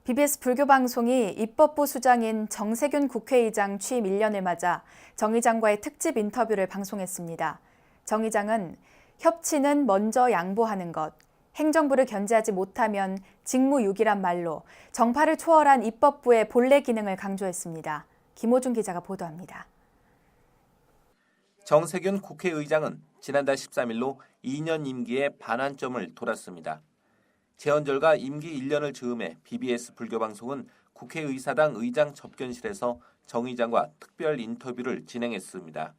BBS 불교방송이 입법부 수장인 정세균 국회의장 취임 1년을 맞아 정 의장과의 특집 인터뷰를 방송했습니다. 정 의장은 협치는 먼저 양보하는 것, 행정부를 견제하지 못하면 직무유기란 말로 정파를 초월한 입법부의 본래 기능을 강조했습니다. 김호중 기자가 보도합니다. 정세균 국회의장은 지난달 13일로 2년 임기의 반환점을 돌았습니다. 재헌절과 임기 1년을 즈음해 BBS 불교방송은 국회의사당 의장 접견실에서 정 의장과 특별 인터뷰를 진행했습니다.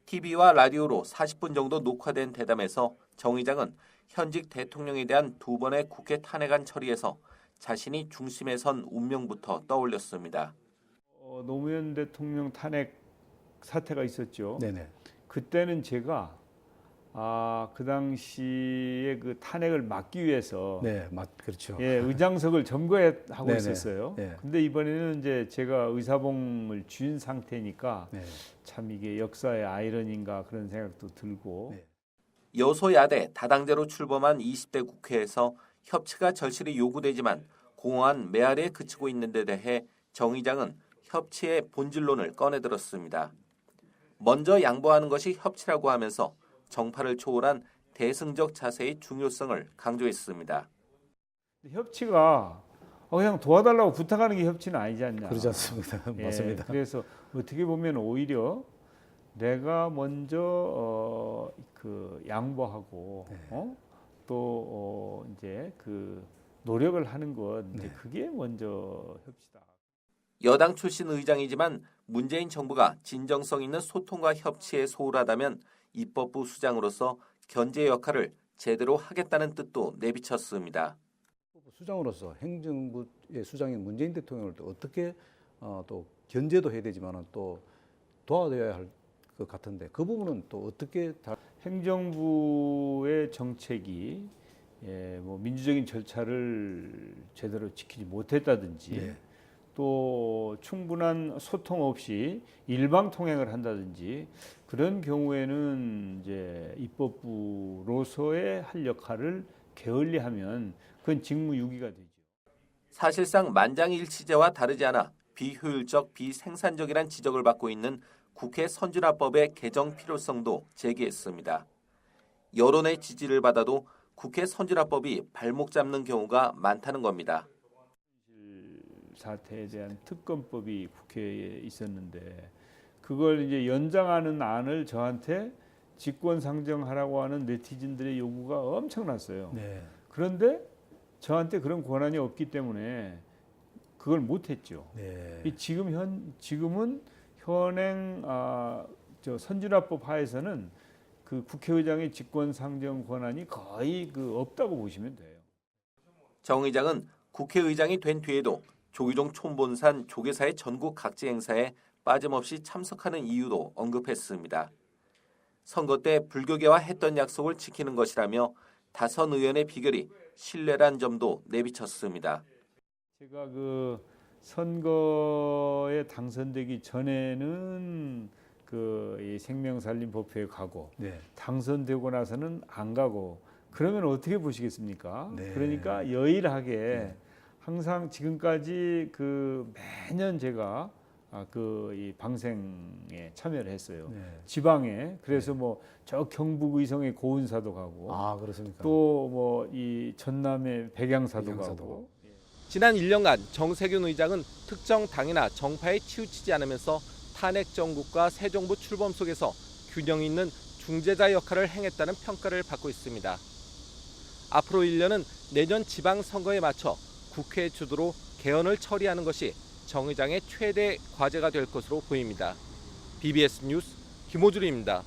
TV와 라디오로 40분 정도 녹화된 대담에서 정 의장은 현직 대통령에 대한 2번의 국회 탄핵안 처리에서 자신이 중심에 선 운명부터 떠올렸습니다. 노무현 대통령 탄핵 사태가 있었죠. 네네. 그때는 제가 그 당시에 그 탄핵을 막기 위해서 그렇죠. 의장석을 점거하고 네네. 있었어요. 네. 근데 이번에는 이제 제가 의사봉을 쥐은 상태니까 참 이게 역사의 아이러니인가 그런 생각도 들고. 여소야대 다당제로 출범한 20대 국회에서 협치가 절실히 요구되지만 공허한 메아리에 그치고 있는 데 대해 정 의장은 협치의 본질론을 꺼내들었습니다. 먼저 양보하는 것이 협치라고 하면서 정파를 초월한 대승적 자세의 중요성을 강조했습니다. 협치가 그냥 도와달라고 부탁하는 게 협치는 아니지 않냐. 그러지 않습니다. 맞습니다. 그래서 어떻게 보면 오히려 내가 먼저 양보하고 이제 그 노력을 하는 것 이제 그게 먼저 협치다. 여당 출신 의장이지만 문재인 정부가 진정성 있는 소통과 협치에 소홀하다면 입법부 수장으로서 견제 역할을 제대로 하겠다는 뜻도 내비쳤습니다. 수장으로서 행정부의 수장인 문재인 대통령을 또 어떻게 또 견제도 해야 되지만 또 도와줘야 할 것 같은데 그 부분은 또 어떻게 행정부의 정책이 뭐 민주적인 절차를 제대로 지키지 못했다든지 또 충분한 소통 없이 일방 통행을 한다든지 그런 경우에는 이제 입법부로서의 할 역할을 게을리하면 그건 직무유기가 되죠. 사실상 만장일치제와 다르지 않아 비효율적, 비생산적이란 지적을 받고 있는 국회 선진화법의 개정 필요성도 제기했습니다. 여론의 지지를 받아도 국회 선진화법이 발목 잡는 경우가 많다는 겁니다. 사태에 대한 특검법이 국회에 있었는데 그걸 이제 연장하는 안을 저한테 직권상정하라고 하는 네티즌들의 요구가 엄청났어요. 그런데 저한테 그런 권한이 없기 때문에 그걸 못했죠. 지금은 현행 선진화법 하에서는 그 국회의장의 직권상정 권한이 거의 없다고 보시면 돼요. 정 의장은 국회의장이 된 뒤에도 조규종 촌본산 조계사의 전국 각지 행사에 빠짐없이 참석하는 이유도 언급했습니다. 선거 때 불교계와 했던 약속을 지키는 것이라며 다선 의원의 비결이 신뢰란 점도 내비쳤습니다. 제가 그 선거에 당선되기 전에는 이 생명살림법회에 가고 당선되고 나서는 안 가고 그러면 어떻게 보시겠습니까? 그러니까 여일하게 항상 지금까지 매년 제가 이 방생에 참여를 했어요. 지방에 그래서 뭐 저 경북 의성의 고운사도 가고, 그렇습니까? 또 뭐 이 전남의 백양사도 가고. 지난 1년간 정세균 의장은 특정 당이나 정파에 치우치지 않으면서 탄핵 정국과 새 정부 출범 속에서 균형 있는 중재자 역할을 행했다는 평가를 받고 있습니다. 앞으로 1년은 내년 지방선거에 맞춰 국회 주도로 개헌을 처리하는 것이 정 의장의 최대 과제가 될 것으로 보입니다. BBS 뉴스 김호준입니다.